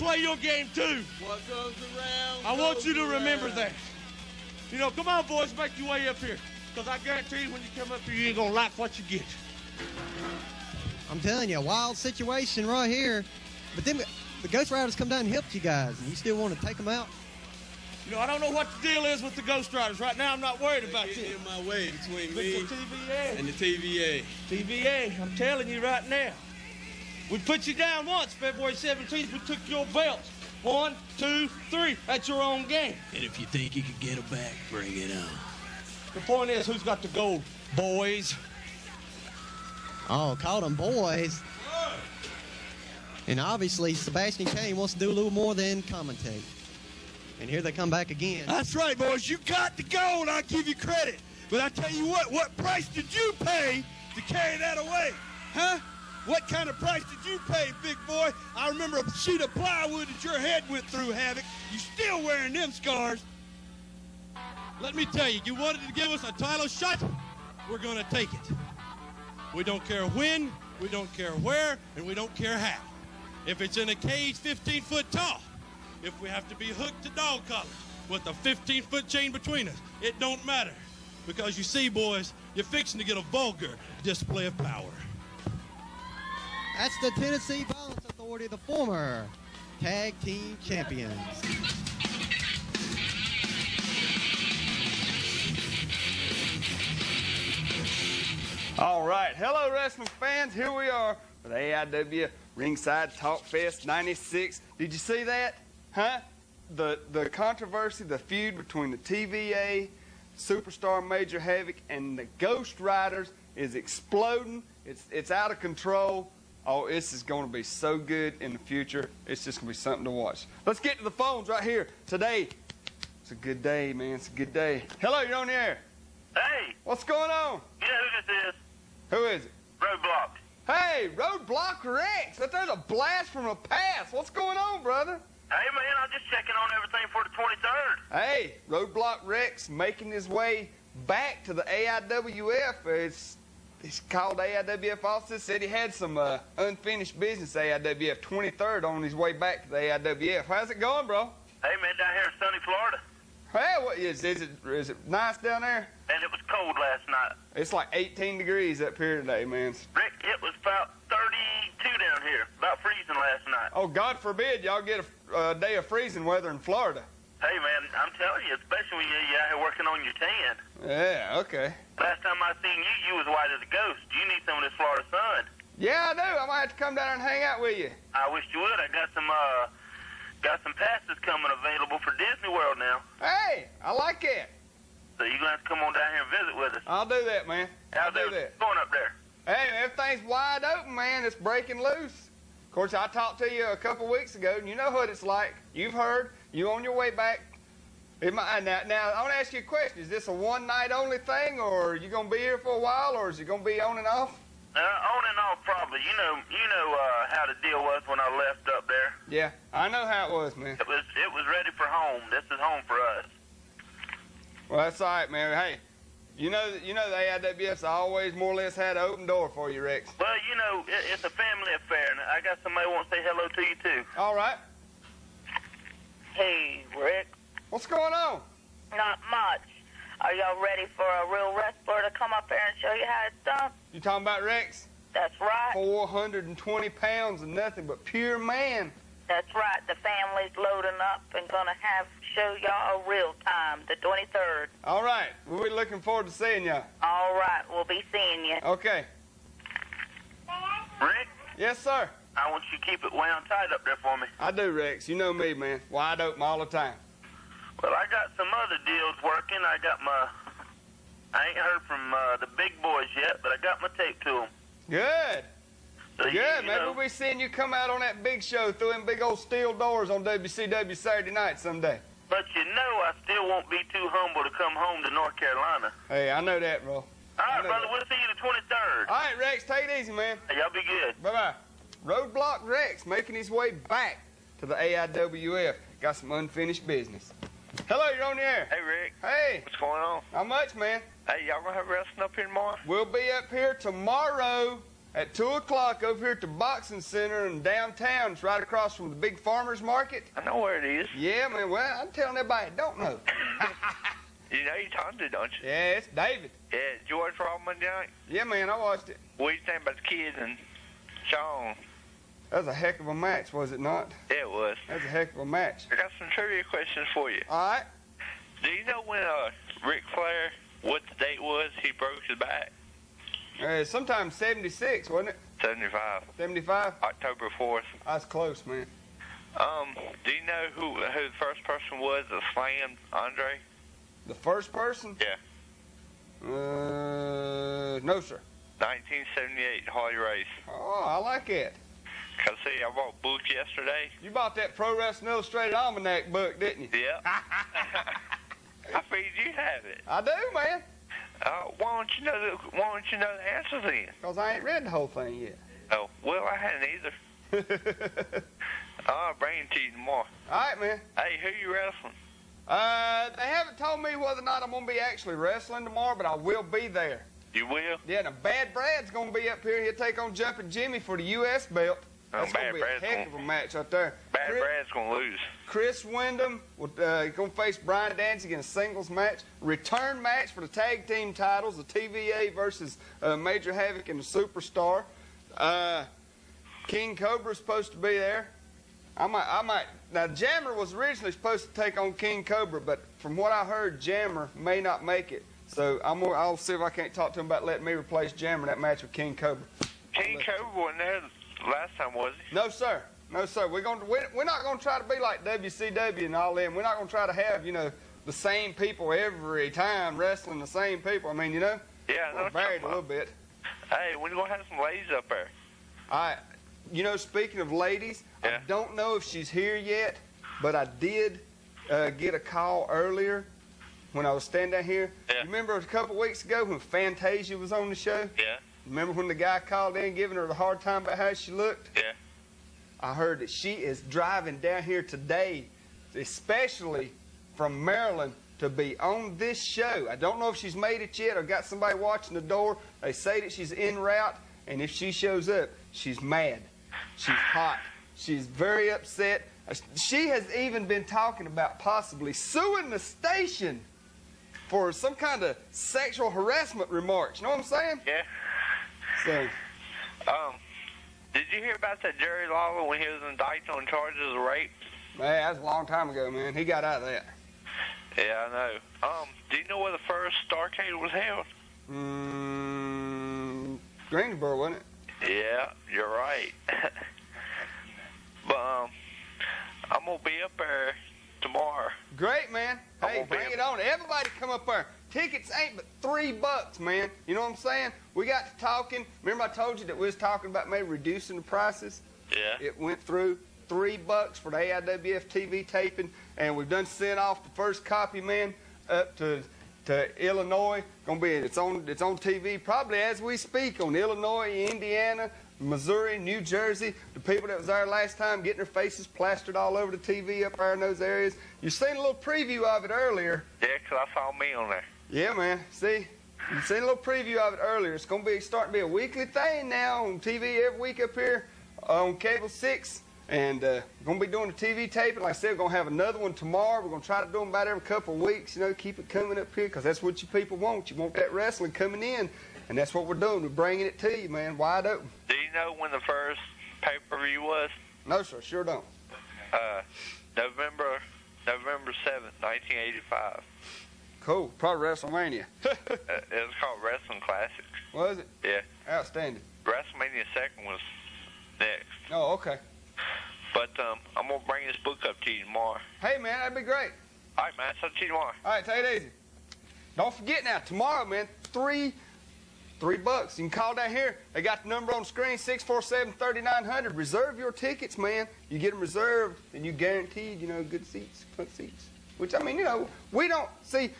play your game too. What goes around, I want you to remember that. You know, come on, boys, make your way up here. Because I guarantee you when you come up here, you ain't going to like what you get. I'm telling you, a wild situation right here. But then the Ghost Riders come down and helped you guys, and you still want to take them out? You know, I don't know what the deal is with the Ghost Riders. Right now, I'm not worried about you. it. In my way between With me the TVA. and the TVA. TVA, I'm telling you right now. We put you down once, February 17th. We took your belts. 1, 2, 3. That's your own game. And if you think you can get them back, bring it on. The point is, who's got the gold, boys? Oh, call them boys. And obviously, Sebastian Kane wants to do a little more than commentate. And here they come back again. That's right, boys. You got the gold. I'll give you credit. But I tell you what price did you pay to carry that away? Huh? What kind of price did you pay, big boy? I remember a sheet of plywood that your head went through, Havoc. You still wearing them scars. Let me tell you, you wanted to give us a title shot? We're going to take it. We don't care when, we don't care where, and we don't care how. If it's in a cage 15 foot tall, if we have to be hooked to dog collars with a 15-foot chain between us, it don't matter. Because you see, boys, you're fixing to get a vulgar display of power. That's the Tennessee Violence Authority, the former tag team champions. All right, hello wrestling fans. Here we are with AIWF Ringside Talk Fest 96. Did you see that? Huh? The controversy, the feud between the TVA, Superstar Major Havoc, and the Ghost Riders is exploding. It's out of control. Oh, this is going to be so good in the future. It's just going to be something to watch. Let's get to the phones right here. Today, it's a good day, man. It's a good day. Hello, you're on the air. Hey. What's going on? You know who this is? Who is it? Roadblock. Hey, Roadblock Rex. There's a blast from the past. What's going on, brother? Hey, man, I'm just checking on everything for the 23rd. Hey, Roadblock Rex making his way back to the AIWF. It's called AIWF also. Said he had some unfinished business, AIWF 23rd, on his way back to the AIWF. How's it going, bro? Hey, man, down here in sunny Florida. Hey, what is it nice down there? And it was cold last night. It's like 18 degrees up here today, man. Rick, it was about 32 down here, about freezing last night. Oh, God forbid y'all get a day of freezing weather in Florida. Hey, man, I'm telling you, especially when you're out here working on your tan. Yeah, okay. Last time I seen you, you was white as a ghost. You need some of this Florida sun. Yeah, I do. I might have to come down there and hang out with you. I wish you would. I got some passes coming available for Disney World now. Hey, I like it. So you're going to have to come on down here and visit with us. I'll do that, man. I'll do that. Going up there? Hey, everything's wide open, man. It's breaking loose. Of course, I talked to you a couple weeks ago, and you know what it's like. You've heard. You on your way back. Now, I want to ask you a question. Is this a one-night-only thing, or are you going to be here for a while, or is it going to be on and off? On and off, probably. You know how the deal was when I left up there. Yeah, I know how it was, man. It was ready for home. This is home for us. Well, that's all right, man. Hey, you know the AIWF's always more or less had an open door for you, Rex. Well, you know, it's a family affair, and I got somebody who wants to say hello to you, too. All right. Hey, Rick. What's going on? Not much. Are y'all ready for a real wrestler to come up there and show you how it's done? You talking about Rex? That's right. 420 pounds of nothing but pure man. That's right. The family's loading up and going to show y'all a real time, the 23rd. All right. We'll be looking forward to seeing y'all. All right. We'll be seeing you. Okay. Rick? Yes, sir. I want you to keep it wound tight up there for me. I do, Rex. You know me, man. Wide open all the time. Well, I got some other deals working. I ain't heard from the big boys yet, but I got my tape to them. Good. So Good. Maybe we'll be seeing you come out on that big show through them big old steel doors on WCW Saturday night someday. But you know I still won't be too humble to come home to North Carolina. Hey, I know that, bro. All right, brother. We'll see you the 23rd. All right, Rex. Take it easy, man. Hey, y'all be good. Bye-bye. Roadblock Rex making his way back to the AIWF. Got some unfinished business. Hello, you're on the air. Hey, Rick. Hey. What's going on? Not much, man. Hey, y'all gonna have wrestling up here tomorrow? We'll be up here tomorrow at 2 o'clock over here at the Boxing Center in downtown. It's right across from the big farmer's market. I know where it is. Yeah, man. Well, I'm telling everybody that don't know. You know you're talking to, don't you? Yeah, it's David. Yeah, did you watch Raw Monday night? Yeah, man, I watched it. What do you think about the kids and Sean? That was a heck of a match, was it not? Yeah, it was. That was a heck of a match. I got some trivia questions for you. All right. Do you know when Ric Flair, what the date was he broke his back? Sometime 76, wasn't it? 75. 75? October 4th. That's close, man. Do you know who the first person was that slammed Andre? The first person? Yeah. No, sir. 1978, Harley Race. Oh, I like it. Cause see, I bought books yesterday. You bought that Pro Wrestling Illustrated Almanac book, didn't you? Yeah. I figured you'd have it. I do, man. Why don't you know the answers then? Because I ain't read the whole thing yet. Oh, well, I hadn't either. I'll bring it to you tomorrow. All right, man. Hey, who you wrestling? They haven't told me whether or not I'm going to be actually wrestling tomorrow, but I will be there. You will? Yeah, now Bad Brad's going to be up here. He'll take on Jumpin' Jimmy for the U.S. belt. That's going to be a heck of a match right there. Bad Brad's going to lose. Chris Wyndham will going to face Brian Danzig in a singles match. Return match for the tag team titles, the TVA versus Major Havoc and the Superstar. King Cobra's supposed to be there. I might. Now, Jammer was originally supposed to take on King Cobra, but from what I heard, Jammer may not make it. So I'll see if I can't talk to him about letting me replace Jammer in that match with King Cobra. King Cobra wasn't there last time, was he? No, sir. No, sir. We're not going to try to be like WCW and all them. We're not going to try to have, the same people every time wrestling the same people. I mean, Yeah, I know. we're varied a little bit. Hey, we're going to have some ladies up there. All right. Speaking of ladies, yeah. I don't know if she's here yet, but I did get a call earlier when I was standing down here. Yeah. You remember a couple weeks ago when Fantasia was on the show? Yeah. Remember when the guy called in giving her a hard time about how she looked? Yeah. I heard that she is driving down here today, especially from Maryland, to be on this show. I don't know if she's made it yet or got somebody watching the door. They say that she's en route, and if she shows up, she's mad. She's hot. She's very upset. She has even been talking about possibly suing the station for some kind of sexual harassment remarks. You know what I'm saying? Yeah. So, did you hear about that Jerry Lawler when he was indicted on charges of rape? man, that was a long time ago, man. He got out of that. Yeah, I know. Do you know where the first Starrcade was held? Greensboro, wasn't it? Yeah, you're right. But I'm gonna be up there tomorrow. Great, man. Hey, bring it on. Everybody come up there. Tickets ain't but $3, man. You know what I'm saying? We got to talking. Remember I told you that we was talking about maybe reducing the prices? Yeah. It went through $3 for the AIWF TV taping, and we've done sent off the first copy, man, up to Illinois. It's on TV probably as we speak on Illinois, Indiana, Missouri, New Jersey. The people that was there last time getting their faces plastered all over the TV up there in those areas. You seen a little preview of it earlier. Yeah, 'cause I saw me on there. Yeah, man. See, you seen a little preview of it earlier. It's going to be starting to be a weekly thing now on TV every week up here on Cable 6. And we're going to be doing the TV taping. Like I said, we're going to have another one tomorrow. We're going to try to do them about every couple of weeks, keep it coming up here because that's what you people want. You want that wrestling coming in, and that's what we're doing. We're bringing it to you, man, wide open. Do you know when the first pay-per-view was? No, sir, sure don't. November 7th, 1985. Cool. Probably WrestleMania. It was called Wrestling Classics. Was it? Yeah. Outstanding. WrestleMania 2nd was next. Oh, okay. But I'm going to bring this book up to you tomorrow. Hey, man, that'd be great. All right, man. So see you tomorrow. All right, take it easy. Don't forget now, tomorrow, man, $3. You can call down here. They got the number on the screen, 647-3900. Reserve your tickets, man. You get them reserved, and you guaranteed, good seats, front seats. Which, I mean, we don't see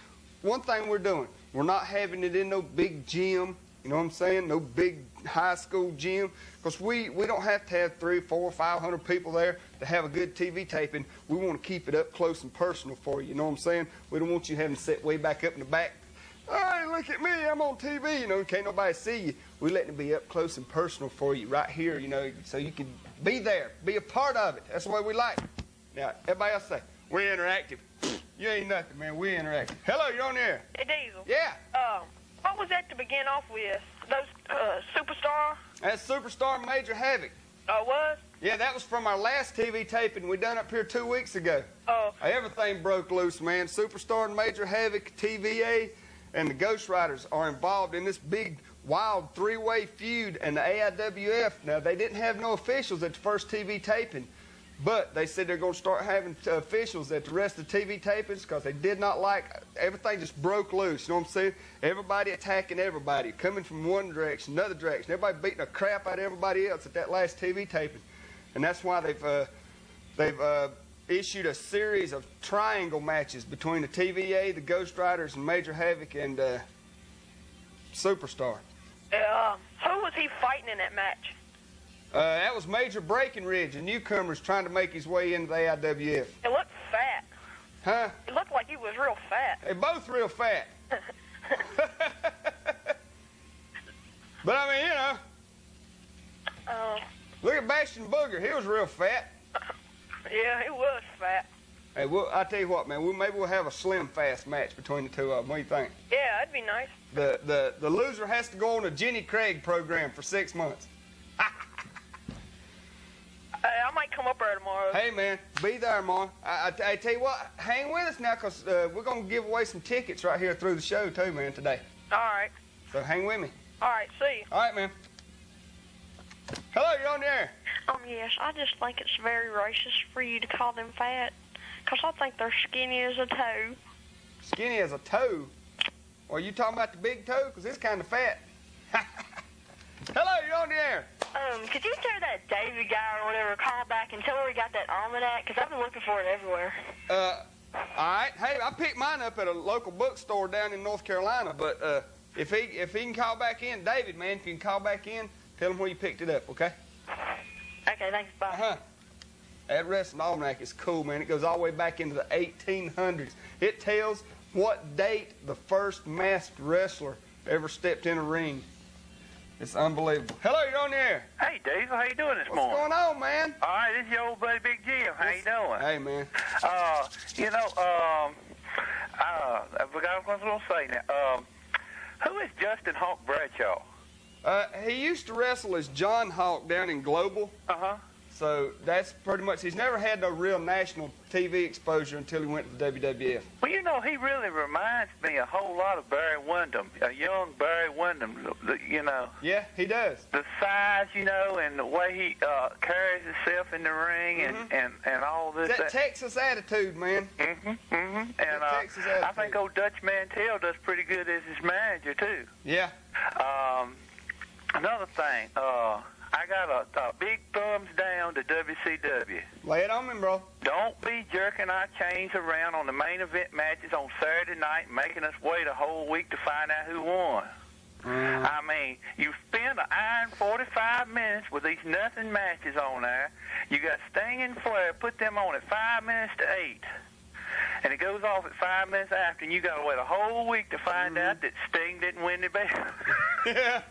one thing we're doing. We're not having it in no big gym. You know what I'm saying? No big high school gym. Because we don't have to have 300, 400, 500 people there to have a good TV taping. We want to keep it up close and personal for you. You know what I'm saying? We don't want you having to sit way back up in the back Hey, look at me, I'm on TV, you know, can't nobody see you. We letting it be up close and personal for you right here, you know, so you can be there, be a part of it. That's the way we like it. Now, everybody else say, we're interactive. You ain't nothing, man, we're interactive. Hello, you're on the air. Hey, Deezel. Yeah. What was that to begin off with? Those, Superstar? That's Superstar Major Havoc. Oh, it was? Yeah, that was from our last TV taping we done up here 2 weeks ago. Oh. Everything broke loose, man. Superstar and Major Havoc, TVA, and the Ghost Riders are involved in this big, wild three-way feud. And the AIWF, now, they didn't have no officials at the first TV taping, but they said they're going to start having officials at the rest of the TV tapings because they did not like, everything just broke loose, you know what I'm saying? Everybody attacking everybody, coming from one direction, another direction. Everybody beating the crap out of everybody else at that last TV taping. And that's why they've issued a series of triangle matches between the TVA, the Ghost Riders, and Major Havoc and Superstar. Who was he fighting in that match? That was Major Breckenridge, a newcomer's trying to make his way into the AIWF. It looked fat. Huh? It looked like he was real fat. They're both real fat. But I mean, you know. Look at Bastion Booger. He was real fat. Yeah, he was fat. Hey, I'll tell you what, man. Maybe we'll have a slim fast match between the two of them. What do you think? Yeah, that'd be nice. The loser has to go on a Jenny Craig program for 6 months. I might come up there tomorrow. Hey, man, be there, Mar. I tell you what, hang with us now, because we're going to give away some tickets right here through the show, too, man, today. All right. So hang with me. All right, see you. All right, man. Hello, you're on the air. Yes, I just think it's very racist for you to call them fat, because I think they're skinny as a toe. Skinny as a toe? Or are you talking about the big toe? Because it's kind of fat. Hello, you're on the air. Could you tell that David guy or whatever call back and tell where he got that almanac? Because I've been looking for it everywhere. All right. Hey, I picked mine up at a local bookstore down in North Carolina, but if he can call back in, David, man, if you can call back in, tell him where you picked it up, okay? Okay, thanks, bye. That wrestling almanac is cool, man. It goes all the way back into the 1800s. It tells what date the first masked wrestler ever stepped in a ring. It's unbelievable. Hello, you're on the air. Hey, Dave, how you doing this morning? What's going on, man? All right, this is your old buddy Big Jim. How you doing? Hey, man. You know, I forgot what I was going to say now. Who is Justin Hawk Bradshaw? He used to wrestle as John Hawk down in Global. Uh-huh. So that's pretty much, he's never had no real national TV exposure until he went to the WWF. Well, you know, he really reminds me a whole lot of Barry Windham, a young Barry Windham, you know. Yeah, he does. The size, you know, and the way he carries himself in the ring and all this. That Texas attitude, man. And Texas attitude. I think old Dutch Mantell does pretty good as his manager, too. Yeah. Another thing, I got a big thumbs down to WCW. Lay it on me, bro. Don't be jerking our chains around on the main event matches on Saturday night, making us wait a whole week to find out who won. I mean, you spend an iron 45 minutes with these nothing matches on there. You got Sting and Flair, put them on at 5 minutes to 8. And it goes off at 5 minutes after, and you got to wait a whole week to find out that Sting didn't win the belt. Yeah.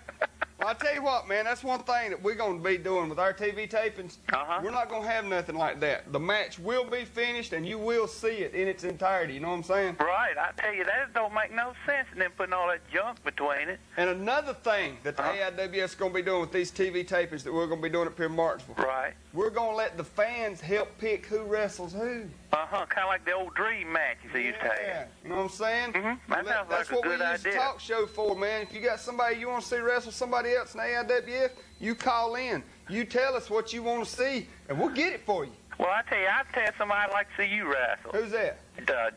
Well, I tell you what, man, that's one thing that we're going to be doing with our TV tapings. We're not going to have nothing like that. The match will be finished, and you will see it in its entirety. You know what I'm saying? Right. I tell you, that don't make no sense, and then putting all that junk between it. And another thing that the AIWF is going to be doing with these TV tapings that we're going to be doing up here in Martinsville. Right. We're going to let the fans help pick who wrestles who. Kind of like the old dream matches they used to have. You know what I'm saying? That sounds That's like a what good we use idea. the talk show for, man. If you got somebody you want to see wrestle somebody else in AIWF, you call in. You tell us what you want to see, and we'll get it for you. Well, I tell you, I'd tell somebody I'd like to see you wrestle. Who's that?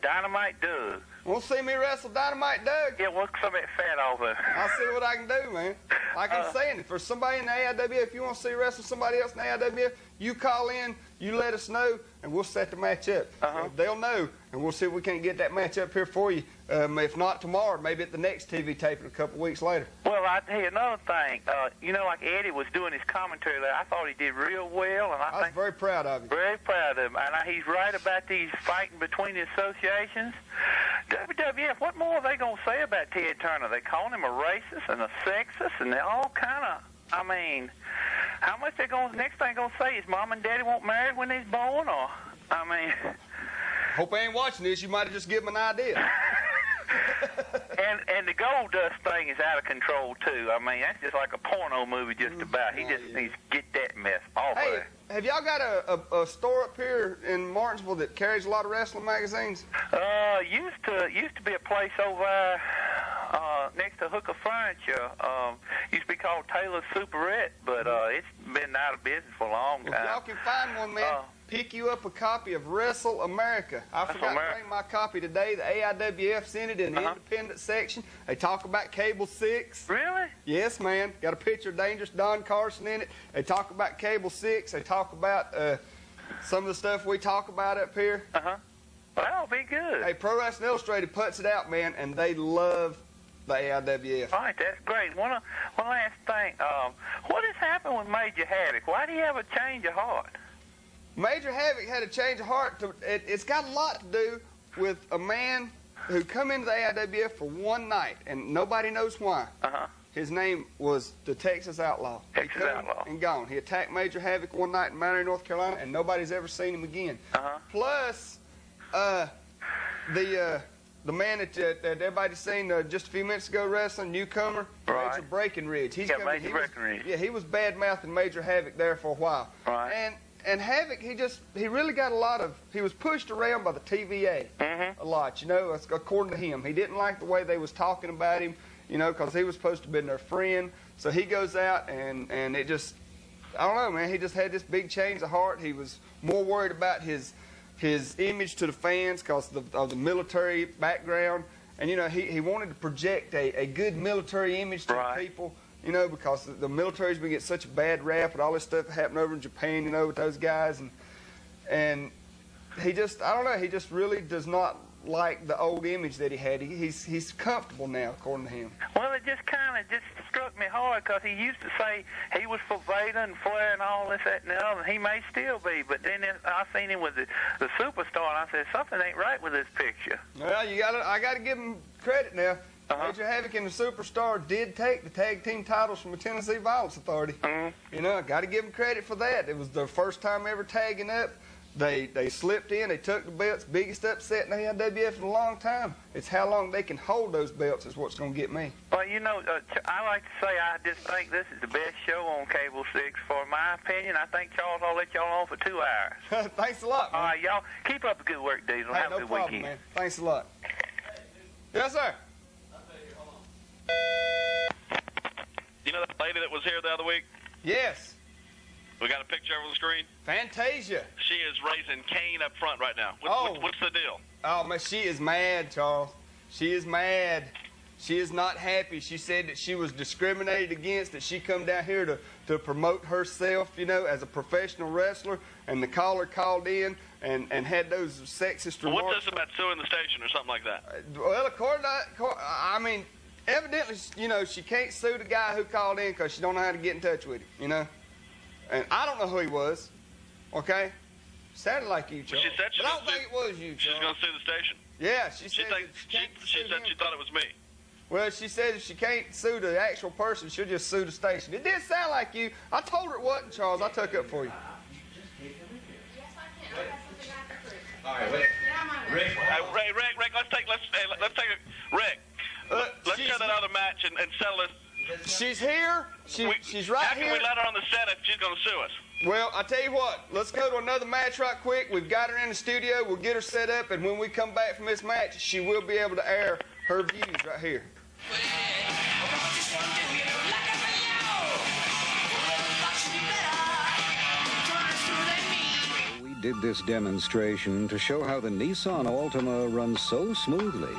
Dynamite Doug. Want to see me wrestle Dynamite Doug? Yeah, work some of that fat over. I'll see what I can do, man. Like I'm saying, for somebody in the AIWF, if you want to see wrestle somebody else in the AIWF, you call in, you let us know, and we'll set the match up. They'll know, and we'll see if we can't get that match up here for you. If not tomorrow, maybe at the next TV taping a couple weeks later. Well, I'll tell you another thing. You know, like Eddie was doing his commentary there, I thought he did real well. And I was very proud of him. Very proud of him. And he's right about these fighting between the associations. WWF what more are they going to say about Ted Turner? They calling him a racist and a sexist, and they're all kind of, I mean, how much they're going to, next thing going to say is Mom and Daddy won't marry when he's born, or, I mean. Hope I ain't watching this. You might have just given them an idea. And the gold dust thing is out of control, too. I mean, that's just like a porno movie just about. He just needs to get that mess off of it. Have y'all got a store up here in Martinsville that carries a lot of wrestling magazines? Used to be a place over next to Hooker Furniture. Used to be called Taylor's Superette, but it's been out of business for a long time. If y'all can find one, man, pick you up a copy of Wrestle America. I forgot to bring my copy today. The AIWF sent it in the independent section. They talk about Cable 6. Really? Yes, man. Got a picture of Dangerous Don Carson in it. They talk about Cable 6. They talk about some of the stuff we talk about up here. Well, that'll be good. Hey, Pro Wrestling Illustrated puts it out, man, and they love the AIWF. All right, that's great. One last thing. What has happened with Major Havoc? Why do you have a change of heart? Major Havoc had a change of heart. It's got a lot to do with a man who come into the AIWF for one night, and nobody knows why. His name was the Texas Outlaw. Texas Outlaw. And gone. He attacked Major Havoc one night in Mount Airy, North Carolina, and nobody's ever seen him again. Plus, the man that everybody's seen just a few minutes ago wrestling, newcomer, Major Breckenridge. Major Breckenridge. Yeah, he was bad-mouthing Major Havoc there for a while. Right. And Havoc, he really got a lot of, he was pushed around by the TVA a lot, you know, according to him. He didn't like the way they was talking about him, you know, because he was supposed to have been their friend. So he goes out and it just, I don't know, man, he just had this big change of heart. He was more worried about his image to the fans because of the military background. And, you know, he wanted to project a good military image to the people. You know, because the military's been getting such a bad rap with all this stuff happening over in Japan, you know, with those guys. And he just, I don't know, he just really does not like the old image that he had. He's comfortable now, according to him. Well, it just kind of just struck me hard because he used to say he was for Vader and Flair and all this, that, and the other. And he may still be, but then I seen him with the Superstar, and I said, something ain't right with this picture. Well, I got to give him credit now. Major Havoc and the Superstar did take the tag team titles from the Tennessee Violence Authority. You know, I got to give them credit for that. It was their first time ever tagging up. They slipped in. They took the belts. Biggest upset in the AIWF in a long time. It's how long they can hold those belts is what's going to get me. Well, you know, I like to say I just think this is the best show on Cable 6. For my opinion, I think, Charles, I'll let y'all on for 2 hours. Thanks a lot, man. All right, y'all. Keep up the good work, Deezel. Hey, have a good weekend. Man. Thanks a lot. Yes, sir. You know that lady that was here the other week? Yes. We got a picture over the screen? Fantasia. She is raising Cain up front right now. What's the deal? Oh, man, she is mad, Charles. She is mad. She is not happy. She said that she was discriminated against, that she come down here to promote herself, you know, as a professional wrestler, and the caller called in and had those sexist remarks. What's this about suing the station or something like that? Well, according to, I mean, evidently, you know, she can't sue the guy who called in because she don't know how to get in touch with him, you know. And I don't know who he was, okay? Sounded like you, Charles. She said but I don't think it was you, Charles. She's going to sue the station? Yeah, she said she thought it was me. Well, she said if she can't sue the actual person, she'll just sue the station. It did sound like you. I told her it wasn't, Charles. I took up for you. All right, Rick, let's take Rick. Let's get another match and settle this. She's here. She's right here. How can we let her on the set if she's going to sue us? Well, I tell you what. Let's go to another match right quick. We've got her in the studio. We'll get her set up, and when we come back from this match, she will be able to air her views right here. We did this demonstration to show how the Nissan Altima runs so smoothly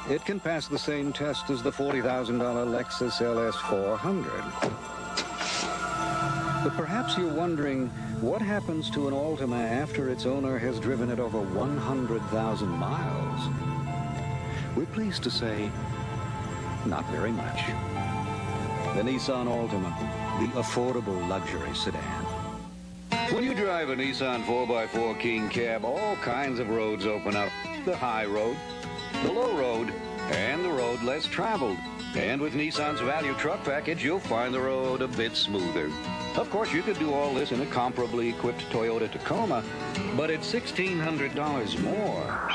it can pass the same test as the $40,000 Lexus LS 400. But perhaps you're wondering what happens to an Altima after its owner has driven it over 100,000 miles. We're pleased to say, not very much. The Nissan Altima, the affordable luxury sedan. When you drive a Nissan 4x4 King Cab, all kinds of roads open up. The high road, the low road, and the road less traveled. And with Nissan's value truck package, you'll find the road a bit smoother. Of course, you could do all this in a comparably equipped Toyota Tacoma, but it's $1,600 more.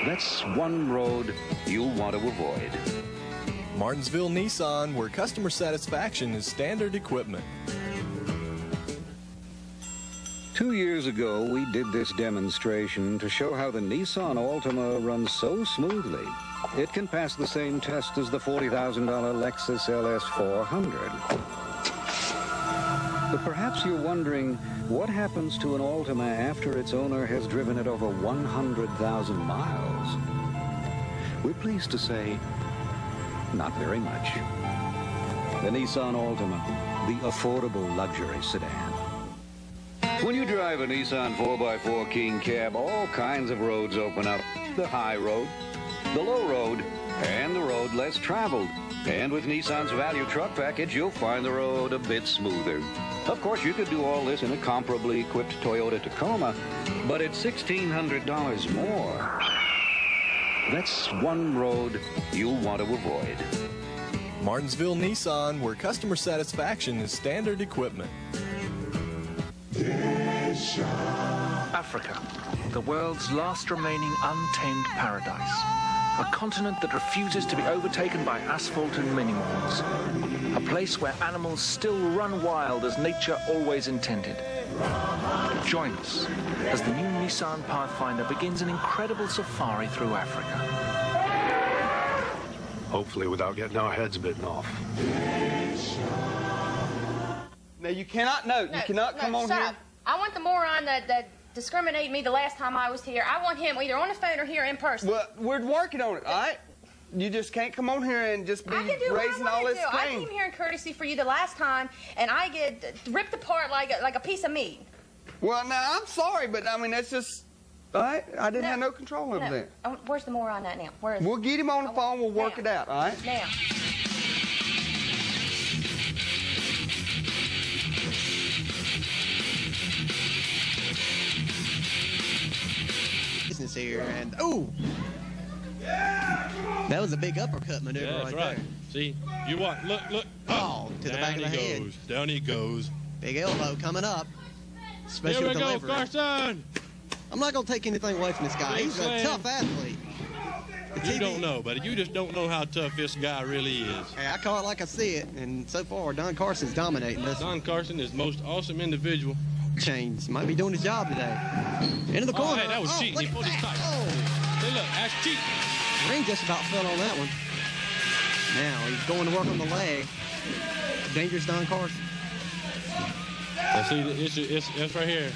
That's one road you'll want to avoid. Martinsville Nissan, where customer satisfaction is standard equipment. 2 years ago, we did this demonstration to show how the Nissan Altima runs so smoothly, it can pass the same test as the $40,000 Lexus LS 400. But perhaps you're wondering, what happens to an Altima after its owner has driven it over 100,000 miles? We're pleased to say, not very much. The Nissan Altima, the affordable luxury sedan. When you drive a Nissan 4x4 King Cab, all kinds of roads open up. The high road, the low road, and the road less traveled. And with Nissan's value truck package, you'll find the road a bit smoother. Of course, you could do all this in a comparably equipped Toyota Tacoma, but it's $1,600 more. That's one road you'll want to avoid. Martinsville Nissan, where customer satisfaction is standard equipment. Africa, the world's last remaining untamed paradise. A continent that refuses to be overtaken by asphalt and mini-malls. A place where animals still run wild as nature always intended. Join us as the new Nissan Pathfinder begins an incredible safari through Africa. Hopefully without getting our heads bitten off. Now you cannot come on here. I want the moron that discriminated me the last time I was here. I want him either on the phone or here in person. Well, we're working on it, all right? You just can't come on here and just be raising all this I cane. came here in courtesy for you the last time, and I get ripped apart like a piece of meat. Well, now, I'm sorry, but, I mean, that's just, all right? I didn't have no control over that. Oh, where's the moron at now? Where is We'll get him on the phone. We'll work it out, all right? Now. Business here, and oh, that was a big uppercut maneuver. Yeah, that's right there. See, you what? Look. Oh, to the back of the head. Down he goes. Big elbow coming up. Especially Here we with go, delivery. Carson. I'm not going to take anything away from this guy. He's a tough athlete. You don't know, buddy. You just don't know how tough this guy really is. Hey, I call it like I see it, and so far, Don Carson's dominating this. Don Carson is the most awesome individual. Chains might be doing his job today. Into the corner. Hey, that was cheating. He pulled his tight. Oh. Hey, look, that's cheating. Ring just about fell on that one. Now he's going to work on the leg. Dangerous Don Carson. Now, see, it's right here.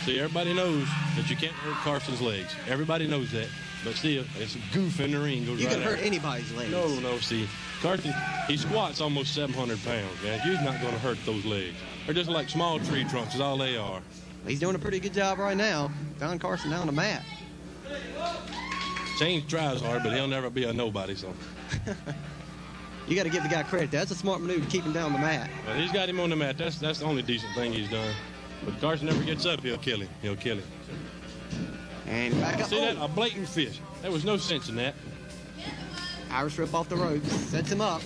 See, everybody knows that you can't hurt Carson's legs. Everybody knows that. But still, it's a goof in the ring. Goes You right can hurt out. anybody's legs. No, see. Carson, he squats almost 700 pounds, man. You're not going to hurt those legs. They're just like small tree trunks is all they are. He's doing a pretty good job right now. Don Carson down the mat. James tries hard, but he'll never be a nobody, so. You got to give the guy credit. That's a smart maneuver to keep him down the mat. Well, he's got him on the mat. That's the only decent thing he's done. But if Carson never gets up, he'll kill him. He'll kill him. And back up. See that? A blatant fish. There was no sense in that. Irish rip off the ropes. Sets him up.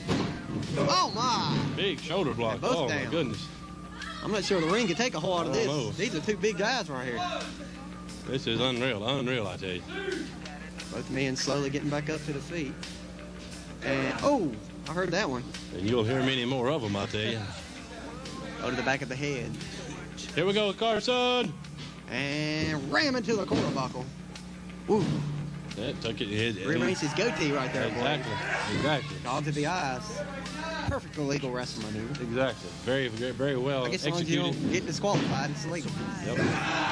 Oh, my. Big shoulder block. They're both Oh, down. my goodness. I'm not sure the ring can take a whole lot of I this. don't know. These are two big guys right here. This is unreal, I tell you. Both men slowly getting back up to the feet. And, oh, I heard that one. And you'll hear many more of them, I tell you. Go to the back of the head. Here we go, Carson. And ram into the corner buckle. Woo. That took it. Rearrange his goatee right there, boy. Exactly. Dog to the eyes. Perfect illegal wrestling maneuver. Exactly. Very well I guess as long as you executed. don't get disqualified, it's legal. Yep.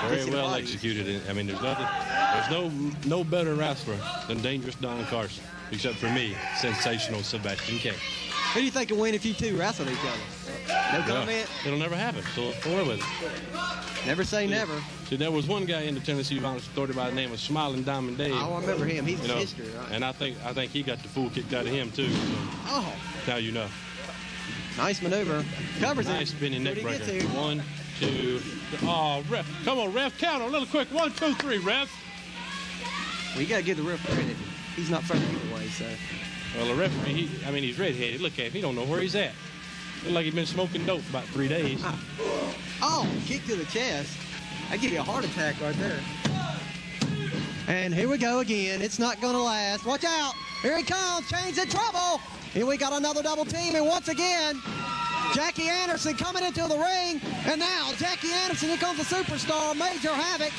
Very well executed. I mean, there's no better wrestler than Dangerous Don Carson, except for me, sensational Sebastian K. Who do you think will win if you two wrestle each other? No comment? It'll never happen, so let's go with it. Never say never. See, there was one guy in the Tennessee Violence Authority by the name of Smiling Diamond Dave. I remember him. He's history, right? And I think he got the fool kicked out of him, too. So oh. Now you know. Nice maneuver. Covers it. Nice spinning neck What he breaker. gets here. 1, 2, oh, ref. Come on, ref. Count on a little quick. 1, 2, 3, ref. Well, you got to give the ref credit. he's not fair anyway, so. Well, the referee, he's redheaded. Look at him. He don't know where he's at. Look like he's been smoking dope for about 3 days. Oh, kick to the chest. I give you a heart attack right there. And here we go again. It's not going to last. Watch out. Here he comes. Chains in trouble. Here we got another double team. And once again, Jackie Anderson coming into the ring. And now Jackie Anderson, here comes the superstar, Major Havoc.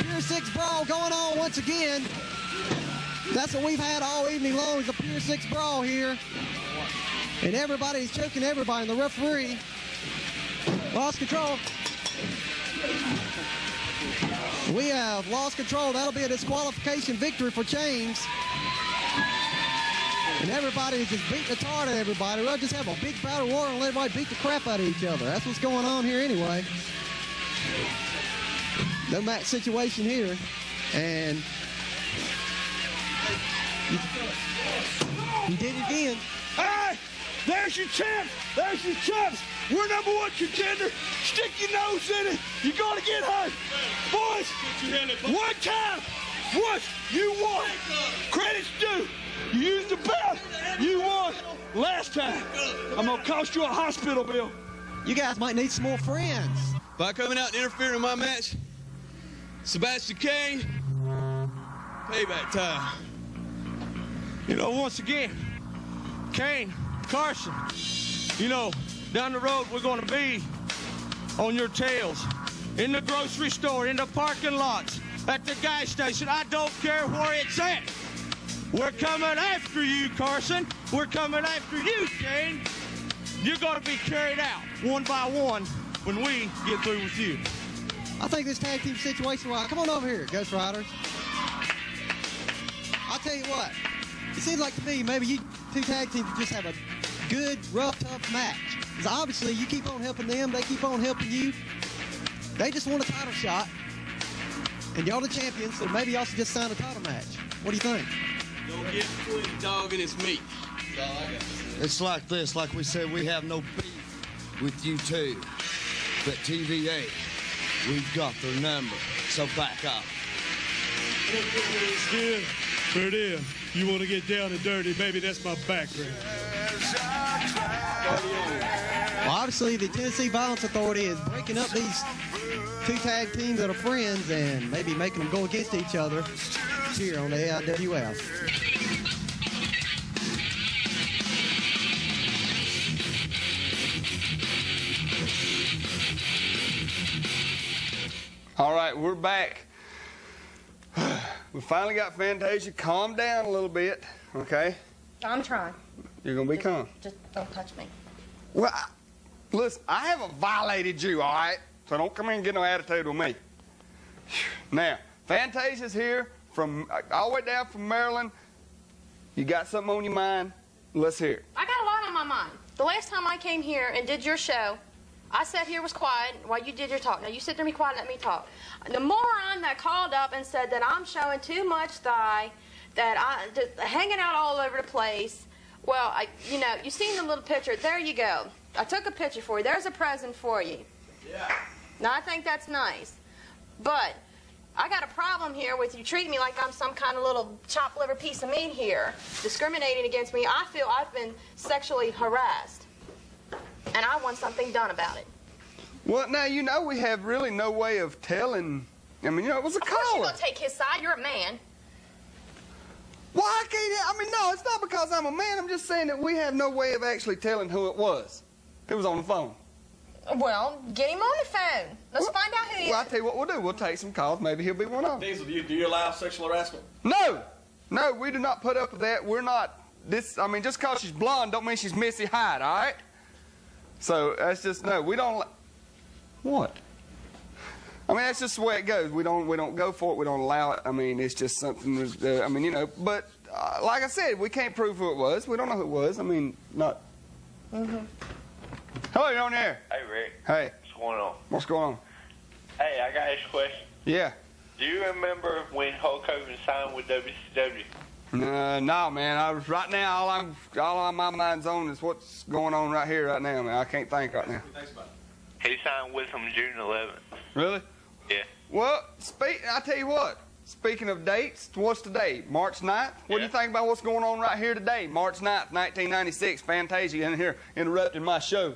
Pure 6 brawl going on once again. That's what we've had all evening long, is a Pure 6 brawl here. And everybody's choking everybody. And the referee lost control. We have lost control. That'll be a disqualification victory for Chains. And everybody is just beating the tar out of everybody. We'll just have a big battle war and let everybody beat the crap out of each other. That's what's going on here anyway. No match situation here. And he did it again. Hey, there's your champ. There's your champs. We're number 1 contender. Stick your nose in it. You're going to get hurt. Boys, one time. Once, you won. Credit's due. You used the belt. You won. Last time, I'm going to cost you a hospital bill. You guys might need some more friends. By coming out and interfering in my match, Sebastian Kane, payback time. You know, once again, Kane, Carson, you know, down the road we're going to be on your tails, in the grocery store, in the parking lots, at the gas station. I don't care where it's at. We're coming after you, Carson. We're coming after you, Kane. You're going to be carried out one by one when we get through with you. I think this tag team situation, come on over here, Ghost Riders. I'll tell you what, it seems like to me maybe you two tag teams just have a good, rough, tough match. Because obviously you keep on helping them, they keep on helping you. They just want a title shot, and y'all the champions, so maybe y'all should just sign a title match. What do you think? Don't get between the dog and its meat. That's all I got to say. It's like this, like we said, we have no beef with you two. But TVA, we've got their number, so back up. It's good. There it is. You want to get down and dirty, baby, that's my background. Well, obviously, the Tennessee Violence Authority is breaking up these two tag teams that are friends and maybe making them go against each other here on the AIWF. All right, we're back. We finally got Fantasia calmed down a little bit, okay? I'm trying. You're going to be calm. Just don't touch me. Well, listen, I haven't violated you, all right? So don't come in and get no attitude with me. Now, Fantasia's here from all the way down from Maryland. You got something on your mind? Let's hear it. I got a lot on my mind. The last time I came here and did your show, I sat here, was quiet while you did your talk. Now, you sit there and be quiet and let me talk. The moron that called up and said that I'm showing too much thigh, that I'm just hanging out all over the place. Well, you know, you seen the little picture. There you go. I took a picture for you. There's a present for you. Yeah. Now, I think that's nice. But I got a problem here with you treating me like I'm some kind of little chopped liver piece of meat here, discriminating against me. I feel I've been sexually harassed, and I want something done about it. Well, now, you know, we have really no way of telling. I mean, you know, it was a caller. Of course you're going to take his side. You're a man. Well, I can't. I mean, no, it's not because I'm a man. I'm just saying that we have no way of actually telling who it was. It was on the phone. Well, get him on the phone. Let's find out who he is. Well, I'll tell you what we'll do. We'll take some calls. Maybe he'll be one of them. Deezel, do you allow sexual harassment? No. No, we do not put up with that. We're not. I mean, just because she's blonde don't mean she's Missy Hyde, all right? So that's just, no, we don't. What? I mean, that's just the way it goes. We don't go for it. We don't allow it. I mean, it's just something. I mean, you know. But like I said, we can't prove who it was. We don't know who it was. I mean, not. Mm-hmm. Hello, you're on there. Hey, Rick. Hey. What's going on? What's going on? Hey, I got this question. Yeah. Do you remember when Hulk Hogan signed with WCW? No, man. Right now, all on my mind's on is what's going on right here, right now, man. I can't think right now. He signed with them June 11th. Really? Yeah. Well, I tell you what. speaking of dates, what's today? March 9th? What do you think about what's going on right here today? March 9th, 1996, Fantasia in here interrupting my show.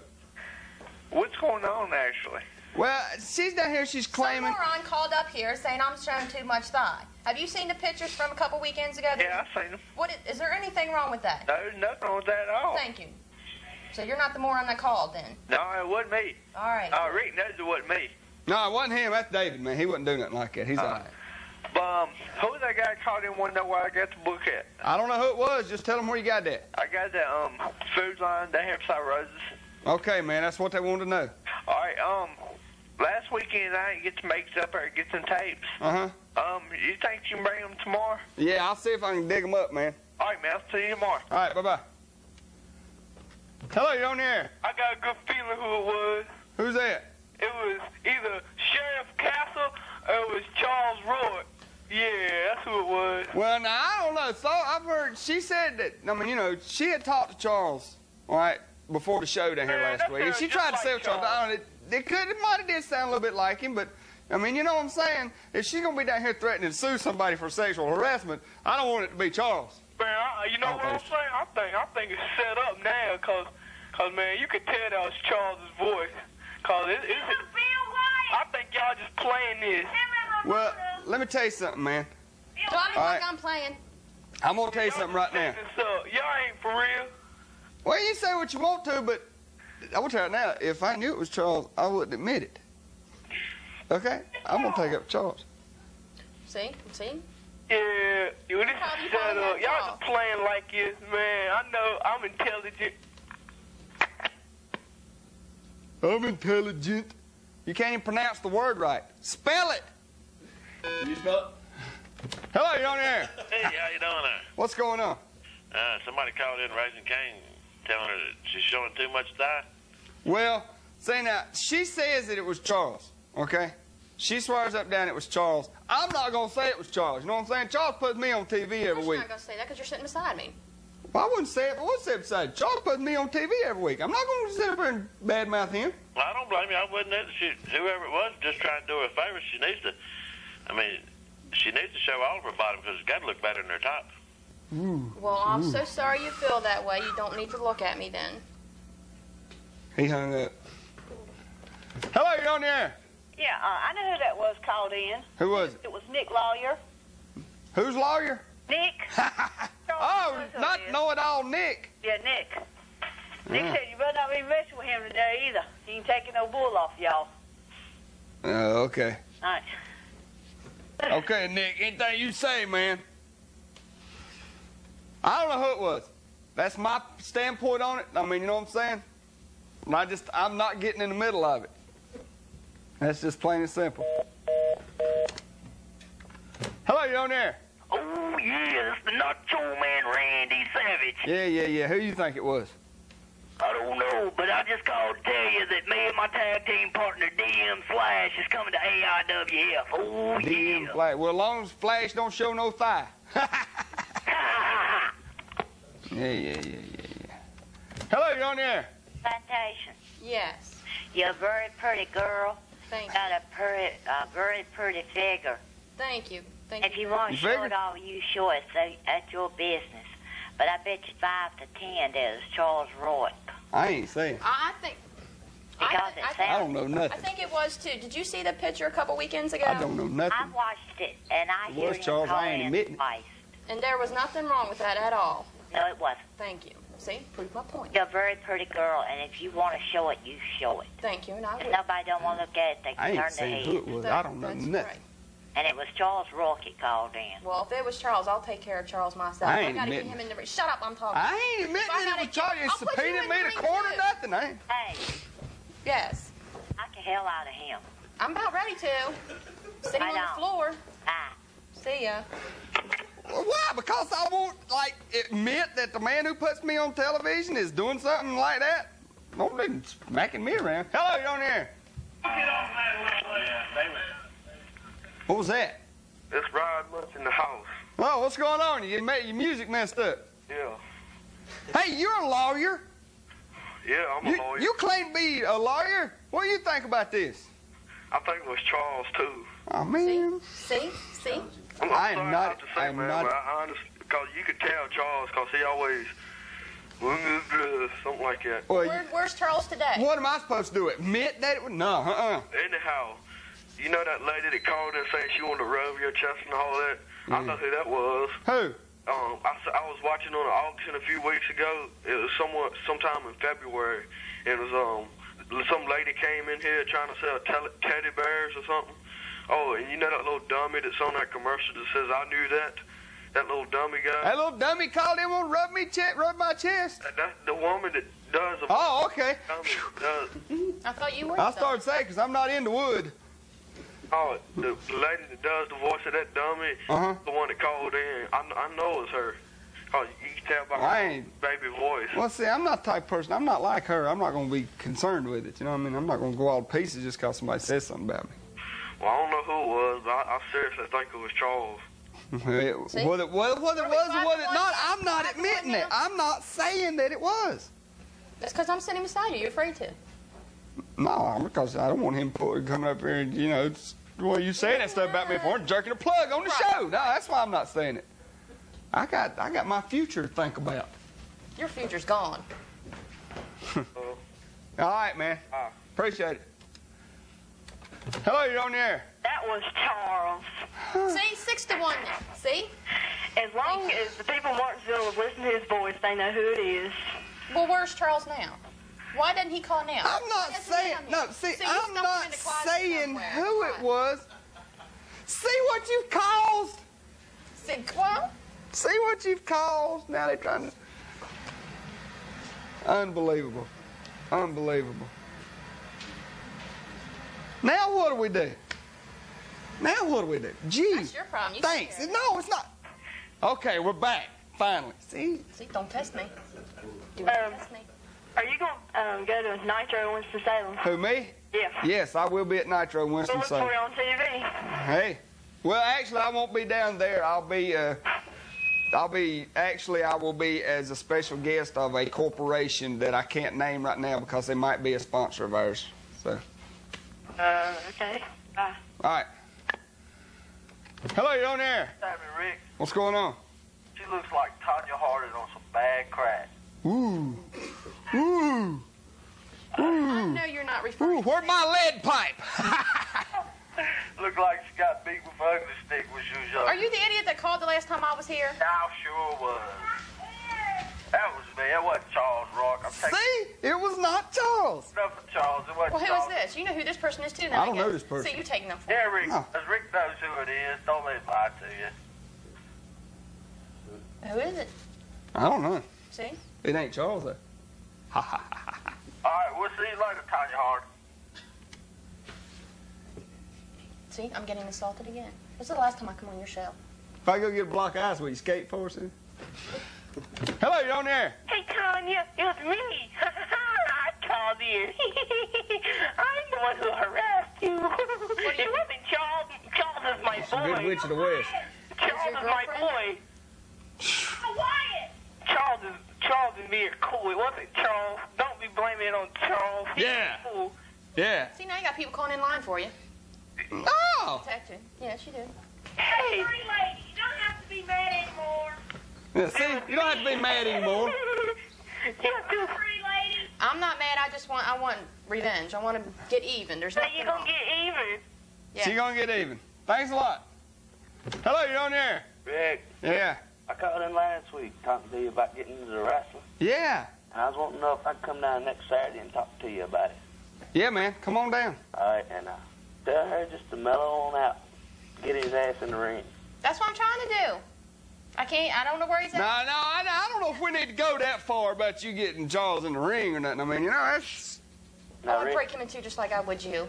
What's going on, actually? Well, she's down here, she's claiming... Some moron called up here saying I'm showing too much thigh. Have you seen the pictures from a couple weekends ago? Yeah, I've seen them. Is there anything wrong with that? No, there's nothing wrong with that at all. Thank you. So you're not the moron that called, then? No, it wasn't me. All right. Rick knows it wasn't me. No, it wasn't him. That's David, man. He wouldn't do nothing like that. He's all right. Who's that guy called in want to know where I got the book at? I don't know who it was. Just tell him where you got that. I got that food line down here beside Roses. Okay, man. That's what they wanted to know. All right, last weekend I didn't get to make up or get some tapes. Uh-huh. You think you can bring them tomorrow? Yeah, I'll see if I can dig them up, man. All right, man. I'll see you tomorrow. All right, bye-bye. Hello, you're on the air. I got a good feeling who it was. Who's that? It was either Sheriff Castle or it was Charles Roy. Yeah, that's who it was. Well, now, I don't know. So I've heard, she said that, I mean, you know, she had talked to Charles, all right, before the show down here last week. And she tried to say Charles. It might have did sound a little bit like him, but, I mean, you know what I'm saying? If she's going to be down here threatening to sue somebody for sexual harassment, I don't want it to be Charles. Man, you know what I'm saying? I think it's set up now, cause man, you could tell that was Charles' voice. Cause I think y'all just playing this. Well, let me tell you something, man. Don't like I'm playing. I'm gonna tell you something right now. Y'all ain't for real. Well, you say what you want to, but I will tell you now. If I knew it was Charles, I wouldn't admit it. Okay? I'm gonna take up Charles. See? Yeah, you just set up. Y'all just playing like this, man. I know I'm intelligent. I'm intelligent. You can't even pronounce the word right. Spell it. Can you spell it? Hello, you're on the air. Hey, how you doing there? What's going on? Somebody called in Raising Cane telling her that she's showing too much thigh. Well, say now, she says that it was Charles, okay? She swears up down it was Charles. I'm not going to say it was Charles. You know what I'm saying? Charles puts me on TV every week. You're not going to say that because you're sitting beside me. Well, I wouldn't say it, but I would say it beside you. Charles puts me on TV every week. I'm not going to sit up here and badmouth him. Well, I don't blame you. I wouldn't either. Whoever it was, just trying to do her a favor. She needs to show all of her bottom because it's got to look better than her top. Well, I'm so sorry you feel that way. You don't need to look at me then. He hung up. Hello, you're on the air. Yeah, I know who that was called in. Who was it? It was Nick Lawyer. Who's Lawyer? Nick. Oh, not know-it-all Nick. Yeah, Nick. Nick said you better not be messing with him today either. He ain't taking no bull off y'all. Oh, okay. All right. Okay, Nick, anything you say, man. I don't know who it was. That's my standpoint on it. I mean, you know what I'm saying? I'm not getting in the middle of it. That's just plain and simple. Hello, you on there? Oh, yeah, it's the Nacho Man Randy Savage. Yeah. Who you think it was? I don't know, but I just called to tell you that me and my tag team partner, DM Flash, is coming to AIWF. Oh, DM Flash. Well, as long as Flash don't show no thigh. Yeah. Hello, you on there? Fantasia. Yes. You're a very pretty girl. Thank you. Got a very pretty figure. Thank you. If you want to show it all, you show it. So that's your business. But I bet you 5 to 10 there's Charles Roy. I ain't saying. I think. I don't know nothing. I think it was too. Did you see the picture a couple weekends ago? I don't know nothing. I watched it, and I It hear was him Charles. I ain't calling admitting. twice. And there was nothing wrong with that at all. No, it wasn't. Thank you. See, prove my point. You're a very pretty girl, and if you want to show it, you show it. Thank you, and I will. If nobody don't want to look at it, they I can ain't turn their saying head. who it was. I don't know nothing. Right. And it was Charles Rocky called in. Well, if it was Charles, I'll take care of Charles myself. I ain't gotta get admitting. him in the. Shut up! I'm talking. I ain't admitting that it was Charles. You subpoenaed me to court or nothing, I ain't. Hey. Yes. Knock the hell out of him. I'm about ready to. Sitting on the floor. See ya. Well, why? Because I won't, admit that the man who puts me on television is doing something like that? Don't be smacking me around. Hello, you on there? What was that? It's Rod Munch in the house. Oh, what's going on? Your music messed up. Yeah. Hey, you're a lawyer. Yeah, I'm a lawyer. You claim to be a lawyer? What do you think about this? I think it was Charles, too. Oh, man. See? I am not. I understand, because you could tell Charles, because he always something like that. Well, Where's Charles today? What am I supposed to do? Admit that? No, Anyhow, you know that lady that called in saying she wanted to rub your chest and all that? I know who that was. Who? I was watching on an auction a few weeks ago. It was sometime in February. It was some lady came in here trying to sell teddy bears or something. Oh, and you know that little dummy that's on that commercial that says, "I knew that"? That little dummy guy. That little dummy called in and rub my chest. That's the woman that does. Oh, okay. I thought you were. I started saying because I'm not into wood. Oh, the lady that does the voice of that dummy, the one that called in. I know it's her. Oh, you can tell by her baby voice. Well, see, I'm not the type of person. I'm not like her. I'm not going to be concerned with it. You know what I mean? I'm not going to go all to pieces just because somebody says something about me. Well, I don't know who it was, but I seriously think it was Charles. Whether it was or was it not, I'm not admitting it. I'm not saying that it was. That's because I'm sitting beside you. You're afraid to. No, because I don't want him coming up here and, you know, well, you saying that stuff about me before and jerking a plug on the show. No, that's why I'm not saying it. I got my future to think about. Your future's gone. All right, man. Appreciate it. Hello, you're on the air. That was Charles. See, 6-1 now. See? As long as the people of Martinsville have listened to his voice, they know who it is. Well, where's Charles now? Why doesn't he call now? I'm not saying, no, see I'm not saying who it was. See what you've caused? See what you've caused? Now they're trying to... Unbelievable. Unbelievable. Now what do we do? Now what do we do? Gee, that's your problem. Thanks. No, it's not. Okay, we're back. Finally. See, don't test me. Test me. Are you going to go to Nitro in Winston-Salem? Who, me? Yeah. Yes, I will be at Nitro in Winston-Salem. We'll look for you on TV. Hey. Well, actually, I won't be down there. I will be as a special guest of a corporation that I can't name right now because they might be a sponsor of ours. So. Okay. Bye. All right. Hello, you're on there. Sammy, Rick. What's going on? She looks like Tanya Harding on some bad crack. Ooh. Ooh. I know you're not referring to where's my lead pipe? Look like she got beat with an ugly stick when she was young. Are you the idiot that called the last time I was here? I sure was. That was me. That wasn't Charles Rock. See? It was not Charles. Nothing Charles. It wasn't Well, who Charles. is this? You know who this person is too now. I don't know this person. See, you're taking them for Yeah, Rick. Rick knows who it is. Don't let him lie to you. Who is it? I don't know. See? It ain't Charles, though. All right, we'll see you later, Tanya Harding. See, I'm getting assaulted again. What's the last time I come on your show? If I go get a block of ice, will you skate for us? Hello, you're on there. Hey, Tanya, it was me. I called you. I'm the one who harassed you. It wasn't Charles. Charles is my That's a boy. good witch of the West. Charles is my boy. Charles and me are cool. It wasn't Charles. Don't be blaming it on Charles. He's cool. Yeah. See, now you got people calling in line for you. Oh! Protect you. Yes, you do. Hey, lady, you don't have to be mad anymore. Yeah, see, you don't have to be mad anymore. I'm not mad. I want revenge. I want to get even. There's nothing you're gonna get even. Yeah. She's gonna get even. Thanks a lot. Hello, you're on there. Rick. Yeah. I called in last week talking to you about getting into the wrestling. Yeah. And I was wanting to know if I could come down next Saturday and talk to you about it. Yeah, man. Come on down. All right, and tell her just to mellow on out. Get his ass in the ring. That's what I'm trying to do. I don't know where he's at. No, I don't know if we need to go that far about you getting Charles in the ring or nothing. I mean, you know, that's... I would break him in two just like I would you.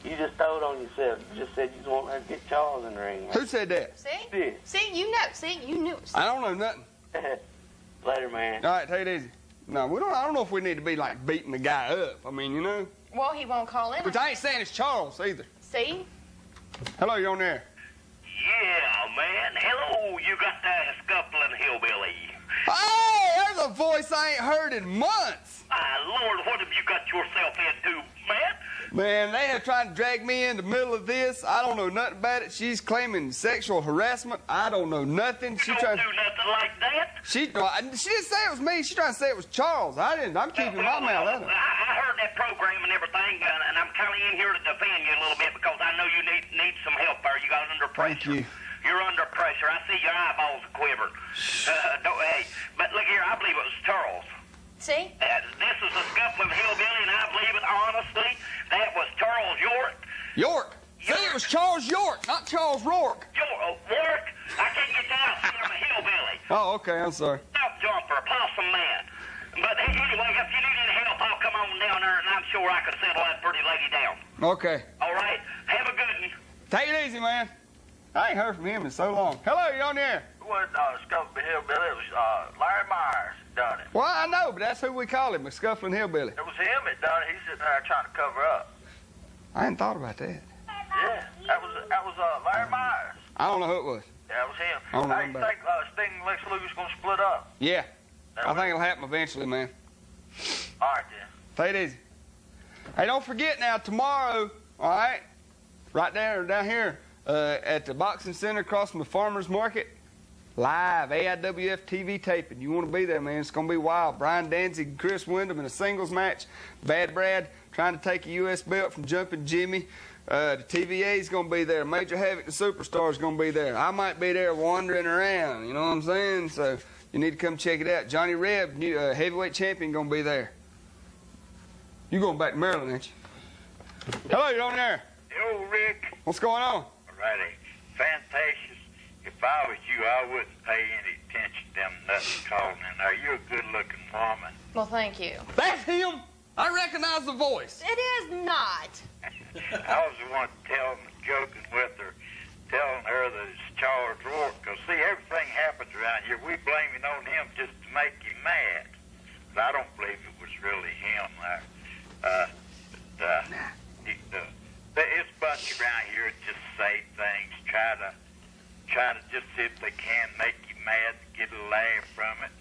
You just told on yourself. You just said you want her to get Charles in the ring. Man. Who said that? See? Yeah. See, you know. See, you knew. I don't know nothing. Later, man. All right, take it easy. No, I don't know if we need to be, like, beating the guy up. I mean, you know. Well, he won't call in. Which I ain't saying it's Charles, either. See? Hello, you on there? Yeah, man. Hello, you got that scuffling hillbilly. Hey, there's a voice I ain't heard in months. Lord, what have you got yourself into, man? Man, they have tried to drag me in the middle of this. I don't know nothing about it. She's claiming sexual harassment. I don't know nothing. She don't do nothing like that. She didn't say it was me. She trying to say it was Charles. I didn't. I'm keeping my mouth out of it. I heard that program and everything, and I'm kind of in here to defend you a little bit because I know you need some help there. You got under pressure. Thank you. You're under pressure. I see your eyeballs are quivering. Hey, but look here, I believe it was Charles. See? This is a scuffling hillbilly, and I believe it honestly. That was Charles York. York? See, it was Charles York, not Charles Rourke. York? I can't get down. See, I'm a hillbilly. Oh, okay. I'm sorry. Stop jumper, possum man. But anyway, if you need any help, I'll come on down there, and I'm sure I can settle that pretty lady down. Okay. All right? Have a good one. Take it easy, man. I ain't heard from him in so long. Hello, you on there? It wasn't Scuffling Hillbilly. It was Larry Myers done it. Well, I know, but that's who we call him, a scuffling hillbilly. It was him that done it. He's sitting there trying to cover up. I hadn't thought about that. Yeah, that was Larry Myers. I don't know who it was. Yeah, it was him. I don't know You about think Sting and Lex Luger's going to split up? Yeah. I think it'll happen eventually, man. All right, then. Take it easy. Hey, don't forget now, tomorrow, all right, right down here at the Boxing Center across from the Farmers Market, live AIWF TV taping. You want to be there, man. It's going to be wild. Brian Danzig and Chris Wyndham in a singles match. Bad Brad trying to take a U.S. belt from Jumpin' Jimmy. The TVA is going to be there. Major Havoc, the Superstar, is going to be there. I might be there wandering around, you know what I'm saying? So you need to come check it out. Johnny Reb, new heavyweight champion, going to be there. You going back to Maryland, ain't you? Hello, you on there? Yo, Rick. What's going on? All righty. Fantasia. If I was you, I wouldn't pay any attention to them nuts calling in there. You're a good-looking woman. Well, thank you. That's him. I recognize the voice. It is not. I was the one joking with her, telling her that it's Charles Rourke. Because, see, everything happens around here. We blame it on him just to make him mad. But I don't believe it was really him. It's a bunch around here that just say things, try to just see if they can make you mad, get a laugh from it.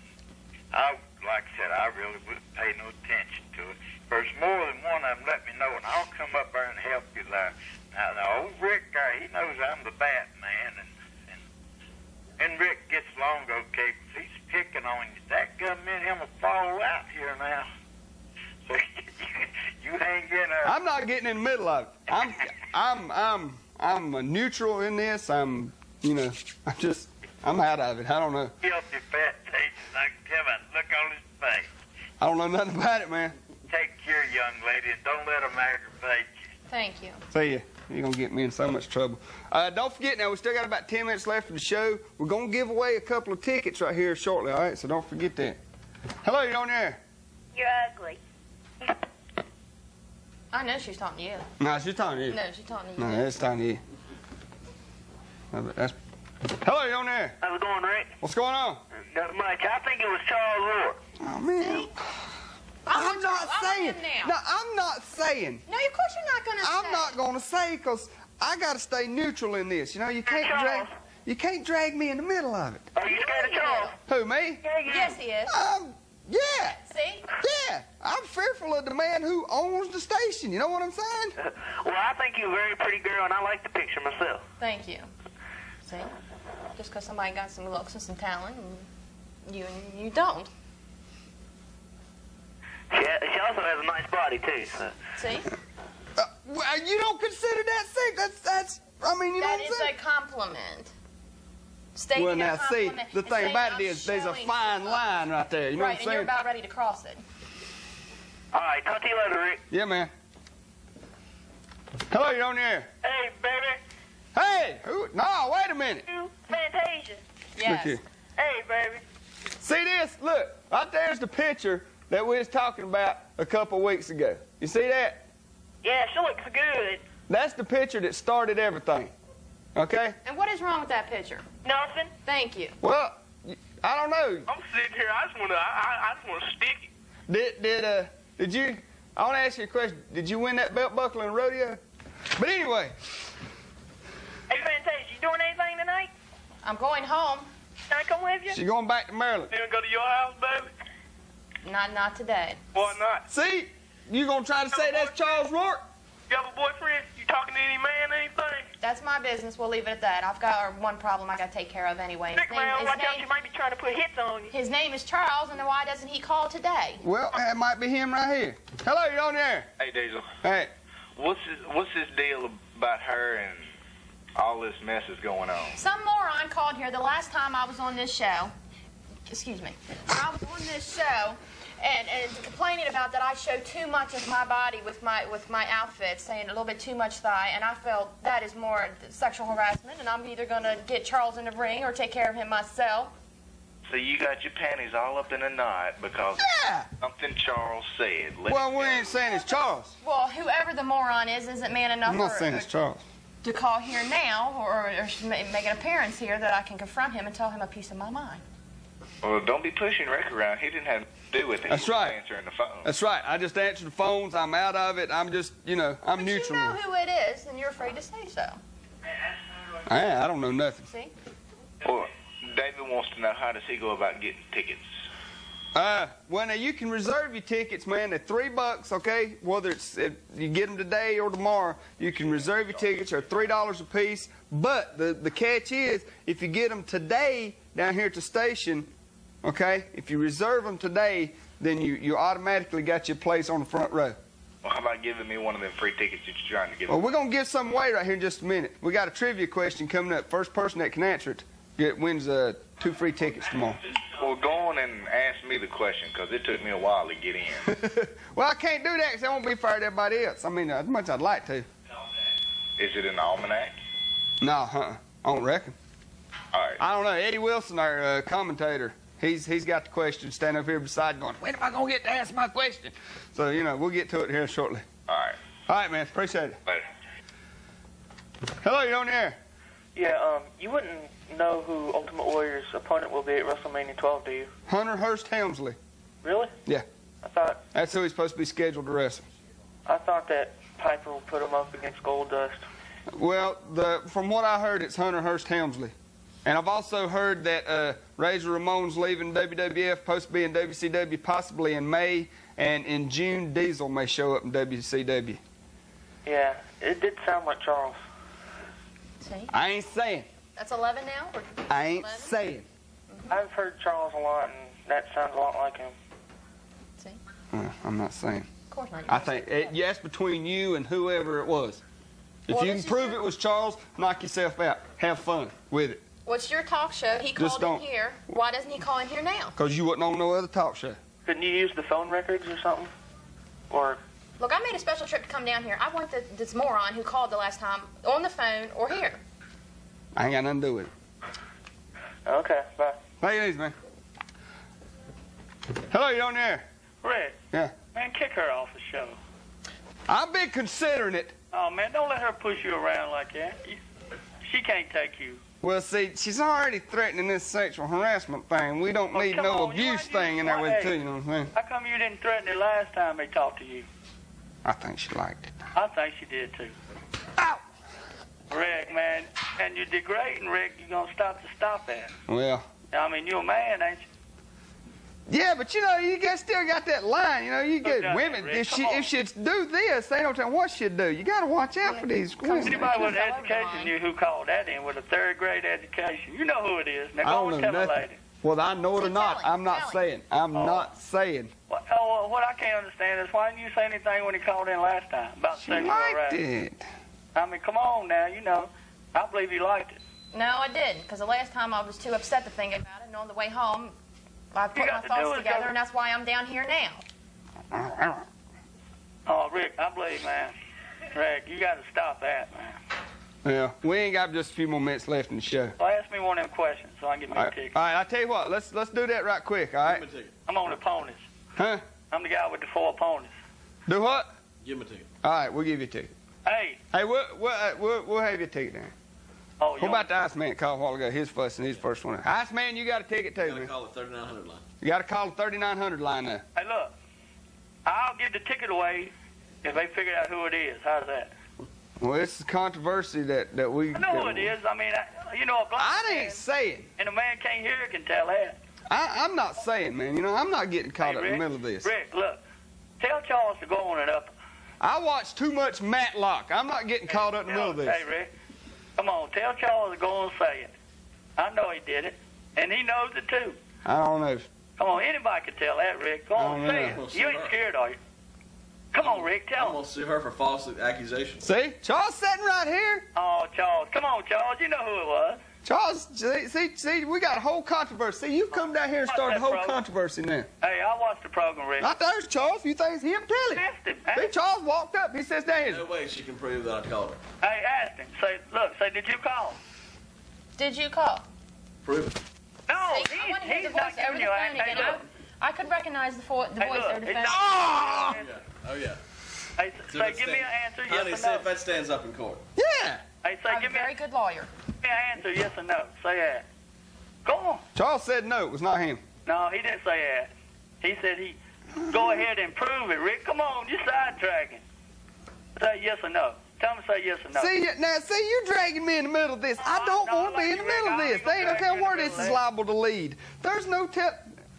Like I said, I really wouldn't pay no attention to it. If there's more than one of them, let me know, and I'll come up there and help you there. Now old Rick, he knows I'm the bat man, and Rick gets along okay, but he's picking on you. That gunman, him will fall out here now. So you hang in there. I'm not getting in the middle of it. I'm neutral in this. I'm out of it. I don't know. Guilty fat taste like Kevin. Look on his face. I don't know nothing about it, man. Take care, young lady, and don't let them aggravate you. Thank you. See ya. You're going to get me in so much trouble. Don't forget now, we still got about 10 minutes left of the show. We're going to give away a couple of tickets right here shortly, all right? So don't forget that. Hello, you on there? You're ugly. I know she's talking to you. No, she's talking to you. No, she's talking to you. No, that's talking to you. Hello, you on there? How's it going, Rick? What's going on? Not much. I think it was Charles Rourke. Oh, man. I'm not saying. No, I'm not saying. No, of course you're not going to say. I'm not going to say because I got to stay neutral in this. You know, you can't drag me in the middle of it. Are you scared of Charles? Who, me? Yes, he is. Yeah. See? Yeah. I'm fearful of the man who owns the station. You know what I'm saying? Well, I think you're a very pretty girl, and I like the picture myself. Thank you. See? Just because somebody got some looks and some talent, and you don't. She also has a nice body, too. So. See? You don't consider that sick. That's I mean, you know what I'm saying? That is a compliment. Well, now, see, the thing about it is there's a fine line right there. You know what I'm saying? Right, and you're about ready to cross it. All right, talk to you later, Rick. Yeah, man. Hello, you on there? Hey, baby. Hey! No, wait a minute. Fantasia. Yes. Look here. Hey, baby. See this? Look, right there's the picture that we was talking about a couple weeks ago. You see that? Yeah, she looks good. That's the picture that started everything. Okay? And what is wrong with that picture? Nothing. Thank you. Well, I don't know. I'm sitting here. I just want to stick it. Did you? I want to ask you a question. Did you win that belt buckle in the rodeo? But anyway. Hey, Fantasia, you doing anything tonight? I'm going home. Can I come with you? She's going back to Maryland. You gonna go to your house, baby? Not today. Why not? See? You gonna try to say that's Charles Rourke? You have a boyfriend? You talking to any man or anything? That's my business. We'll leave it at that. I've got one problem I got to take care of anyway. Big man, watch out, you might be trying to put hits on you. His name is Charles, and then why doesn't he call today? Well, that might be him right here. Hello, you on there? Hey, Deezel. Hey. What's this deal about her and all this mess is going on? Some moron called here the last time I was on this show. Excuse me. I was on this show and complaining about that I show too much of my body with my outfit, saying a little bit too much thigh, and I felt that is more sexual harassment, and I'm either going to get Charles in the ring or take care of him myself. So you got your panties all up in a knot because something Charles said. Well, we ain't saying it's Charles. Well, whoever the moron isn't man enough I'm not saying it's Charles. To call here now or make an appearance here that I can confront him and tell him a piece of my mind. Well, don't be pushing Rick around. He didn't have to do with it. That's right. Answering the phone. That's right. I just answer the phones. I'm out of it. I'm just, I'm neutral. You know who it is, and you're afraid to say so. I don't know nothing. See? Well, David wants to know how does he go about getting tickets? Well, now you can reserve your tickets, man. They're $3, okay? Whether if you get them today or tomorrow, you can reserve your tickets. They're $3 a piece. But the catch is, if you get them today down here at the station, okay? If you reserve them today, then you automatically got your place on the front row. Well, how about giving me one of them free tickets that you're trying to give me? Well, we're gonna give some away right here in just a minute. We got a trivia question coming up. First person that can answer it wins 2 free tickets tomorrow. Well, go on and ask me the question, because it took me a while to get in. Well, I can't do that because that won't be fair to everybody else. I mean, as much as I'd like to. Is it an almanac? No, I don't reckon. All right. I don't know. Eddie Wilson, our commentator, he's got the question standing up here beside going, when am I going to get to ask my question? So, we'll get to it here shortly. All right. All right, man. Appreciate it. Later. Hello, you on there? Yeah, you wouldn't know who Ultimate Warrior's opponent will be at WrestleMania 12, do you? Hunter Hearst Helmsley. Really? Yeah. I thought... That's who he's supposed to be scheduled to wrestle. I thought that Piper would put him up against Goldust. Well, from what I heard, it's Hunter Hearst Helmsley. And I've also heard that Razor Ramon's leaving WWF, supposed to be in WCW possibly in May, and in June, Deezel may show up in WCW. Yeah, it did sound like Charles. See? I ain't saying. That's 11 now? Or I ain't 11? saying. I've heard Charles a lot, and that sounds a lot like him. See? I'm not saying. Of course not. I think, yes, between you and whoever it was. If you can prove it was Charles, knock yourself out. Have fun with it. What's your talk show? He called in here. Why doesn't he call in here now? Because you wouldn't on no other talk show. Couldn't you use the phone records or something? Or... Look, I made a special trip to come down here. I want this moron who called the last time on the phone or here. I ain't got nothing to do with it. Okay, bye. Take it easy, man. Hello, you on there? Rick. Yeah. Man, kick her off the show. I've been considering it. Oh, man, don't let her push you around like that. She can't take you. Well, see, she's already threatening this sexual harassment thing. We don't need no abuse thing in there with it, too, you know what I'm saying? How come you didn't threaten it last time they talked to you? I think she liked it. I think she did, too. Ow! Rick, man, and you're degrading, Rick. You're going to stop that. Well. I mean, you're a man, ain't you? Yeah, but, you still got that line. You get women. If she do this, they don't tell what she'd do. You got to watch out for these women. Anybody with education knew who called that in with a third-grade education. You know who it is. Now, go and tell the lady. Whether I know it or not, I'm not saying. I'm not saying. What I can't understand is why didn't you say anything when he called in last time about sexual harassment? I mean, come on now, I believe you liked it. No, I didn't, because the last time I was too upset to think about it, and on the way home, I put my thoughts together, and that's why I'm down here now. Oh, Rick, I believe, man. Rick, you got to stop that, man. Yeah, we ain't got just a few more minutes left in the show. Well, ask me one of them questions so I can get me a ticket. All right, I'll tell you what. Let's do that right quick, all right? Give me a ticket. I'm on the ponies. Huh? I'm the guy with the 4 ponies. Do what? Give him a ticket. All right, we'll give you a ticket. Hey. Hey, we'll have you a ticket there. Oh, what about the Iceman called a while ago? His first one. Iceman, you got a ticket too, man. You got to call the 3900 line. You got to call the 3900 line now. Hey, look. I'll give the ticket away if they figure out who it is. How's that? Well, it's a controversy that we... I know who it is. I mean, a blind I ain't saying. And a man can't hear it can tell that. I'm not saying, man. I'm not getting caught up in the middle of this. Rick, look. Tell Charles to go on it up. I watch too much Matlock. I'm not getting caught up in the middle of this. Hey, Rick, come on, tell Charles to go and say it. I know he did it, and he knows it too. I don't know. Come on, anybody can tell that, Rick. Go on, say it. You ain't scared, are you? Come on, Rick, tell him. I'm going to sue her for false accusations. See? Charles sitting right here. Oh, Charles. Come on, Charles. You know who it was. Charles, see, we got a whole controversy. See, you come down here and started a whole controversy now. Hey, I watched the program, Rick. Not there's Charles. You think it's him? Tell him. Asked him. See, Charles walked up. He says, "There." No way she can prove that I called her. Hey, ask him. Say, look, did you call? Did you call? Prove it. No, I want to hear the voice over the phone again. I could recognize the voice over the phone. Oh, yeah. Hey, say, give me an answer, yes honey, or see no. if that stands up in court. Yeah. Hey, say, give me a very good lawyer. Give me an answer, yes or no. Say that. Go on. Charles said no. It was not him. No, he didn't say that. He said he. Go ahead and prove it, Rick. Come on, you're sidetracking. Say yes or no. Tell him to say yes or no. See, you're dragging me in the middle of this. I don't want to be in the middle of this. They ain't no telling where this is liable to lead. There's no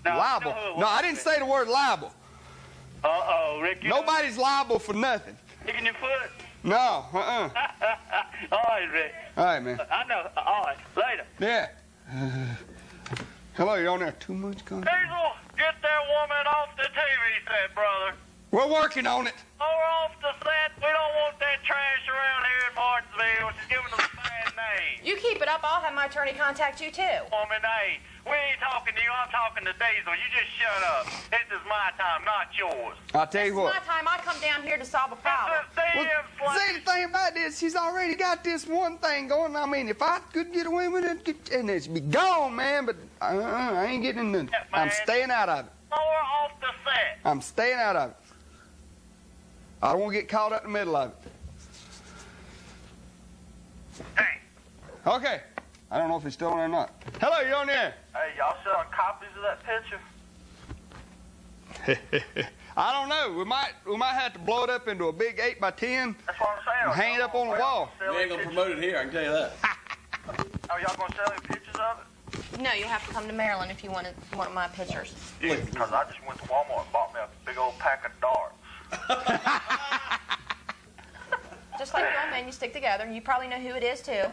liable. No, I didn't say the word liable. Uh-oh, Rick. Nobody's liable for nothing. Kicking your foot? No, All right, Rick. All right, man. I know. All right, later. Yeah. Hello, you on there? Too much content. Deezel, get that woman off the TV set, brother. We're working on it. Oh, we're off the set. We don't want that trash around here in Martinsville. She's giving us a bad name. You keep it up, I'll have my attorney contact you too. Woman, hey, we ain't talking to you. I'm talking to Deezel. You just shut up. This is my time, not yours. I'll tell you what. It's my time. I come down here to solve a problem. See, the thing about this, she's already got this one thing going. I mean, if I could get away with it, and it'd be gone, man. But I ain't getting in the. I'm staying out of it. More off the set. I'm staying out of it. I don't want to get caught up in the middle of it. Hey. Okay. I don't know if he's still on or not. Hello, you on there? Hey, y'all selling copies of that picture? I don't know. We might have to blow it up into a big 8x10. That's what I'm saying. And hang it up on the wall. You ain't going to promote it here, I can tell you that. Oh, y'all going to sell any pictures of it? No, you'll have to come to Maryland if you want one of my pictures. Yeah, because I just went to Walmart and bought me a big old pack of darts. Just like the old men, you stick together, and you probably know who it is, too.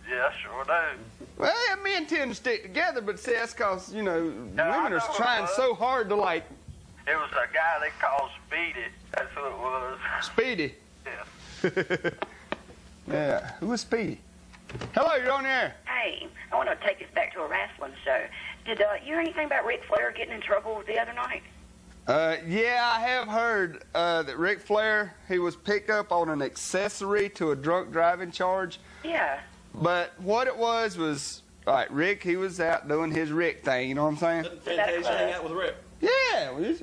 Yeah, I sure do. Well, men tend to stick together, but see, that's because, women are trying so hard to, like... It was a guy they called Speedy. That's who it was. Speedy? Yeah. Yeah, who was Speedy? Hello, you're on the air. Hey, I want to take us back to a wrestling show. Did you hear anything about Ric Flair getting in trouble the other night? Yeah, I have heard that Ric Flair, he was picked up on an accessory to a drunk driving charge. Yeah. But what it was, all right, Rick, he was out doing his Rick thing, you know what I'm saying? Didn't Fantasia hang out with Rick? Yeah.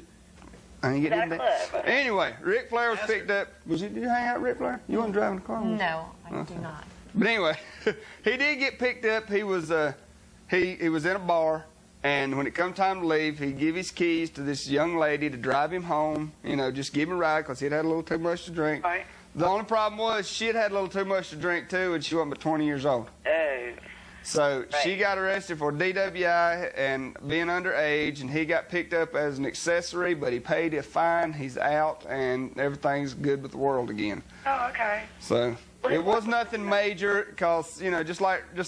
I ain't getting into that. Anyway, Ric Flair was picked up. Did you hang out with Ric Flair? You wasn't driving the car? No, I do not. But anyway, he did get picked up. He was he was in a bar. And when it come time to leave, he'd give his keys to this young lady to drive him home, just give him a ride because he'd had a little too much to drink. Right. The only problem was she'd had a little too much to drink, too, and she wasn't but 20 years old. Oh. So she got arrested for DWI and being underage, and he got picked up as an accessory, but he paid a fine. He's out, and everything's good with the world again. Oh, okay. So it was nothing major because, just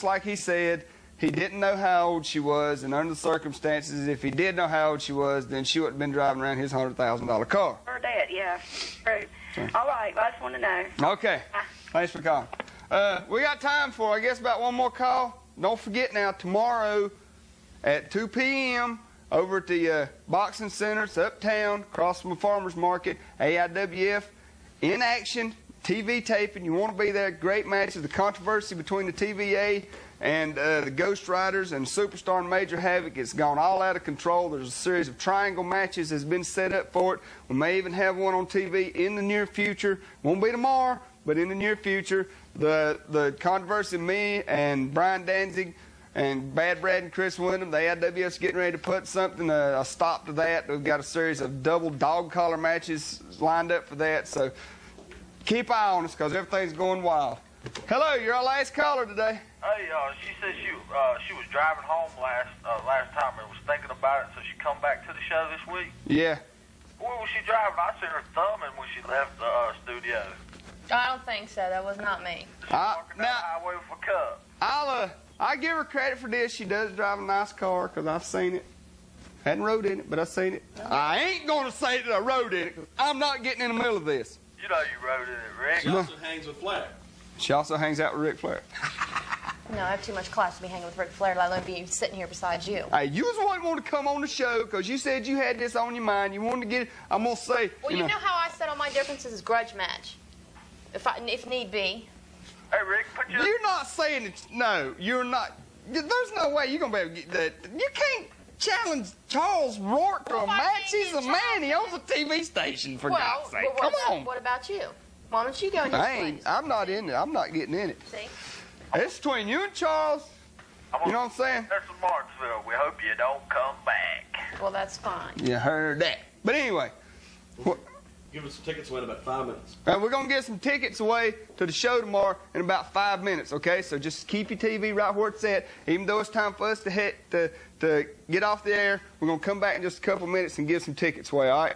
like he said, he didn't know how old she was, and under the circumstances, if he did know how old she was, then she wouldn't have been driving around his $100,000 car. Heard that, yeah. True. All right, I just want to know. Okay. Thanks for calling. We got time for, I guess, about one more call. Don't forget now, tomorrow at 2 p.m. over at the Boxing Center, it's uptown, across from the Farmers Market, AIWF, in action, TV taping. You want to be there. Great matches. The controversy between the TVA and the Ghost Riders and Superstar and Major Havoc, it's gone all out of control. There's a series of triangle matches that's been set up for it. We may even have one on TV in the near future. Won't be tomorrow, but in the near future. The controversy, me and Brian Danzig and Bad Brad and Chris Wyndham, the AIWF's getting ready to put something, a stop to that. We've got a series of double dog collar matches lined up for that. So keep an eye on us because everything's going wild. Hello, you're our last caller today. Hey, she said she was driving home last time and was thinking about it, so she come back to the show this week. Yeah. What was she driving? I seen her thumbing when she left the studio. I don't think so. That was not me. Now, highway with a cup. I give her credit for this. She does drive a nice car because I've seen it. Hadn't rode in it, but I've seen it. I ain't going to say that I rode in it because I'm not getting in the middle of this. You know you rode in it, Rick. She also hangs with Flair. She also hangs out with Ric Flair. No, I have too much class to be hanging with Ric Flair, let alone be sitting here beside you. Hey, you was the one who wanted to come on the show because you said you had this on your mind. You wanted to get it. I'm going to say. Well, you know how I settle my differences is grudge match, if need be. Hey, Rick, put your... You're not saying it. No, you're not. There's no way you're going to be able to get that. You can't challenge Charles Rourke to a match. He's a man. He owns a TV station, for God's sake. Come on. What about you? Why don't you go in his place? I'm not in it. I'm not getting in it. See? It's between you and Charles. You know what I'm saying? That's in Martinsville. We hope you don't come back. Well, that's fine. You heard that. But anyway. Give us some tickets away in about 5 minutes. We're going to get some tickets away to the show tomorrow in about 5 minutes, okay? So just keep your TV right where it's at. Even though it's time for us to get off the air, we're going to come back in just a couple minutes and give some tickets away, all right?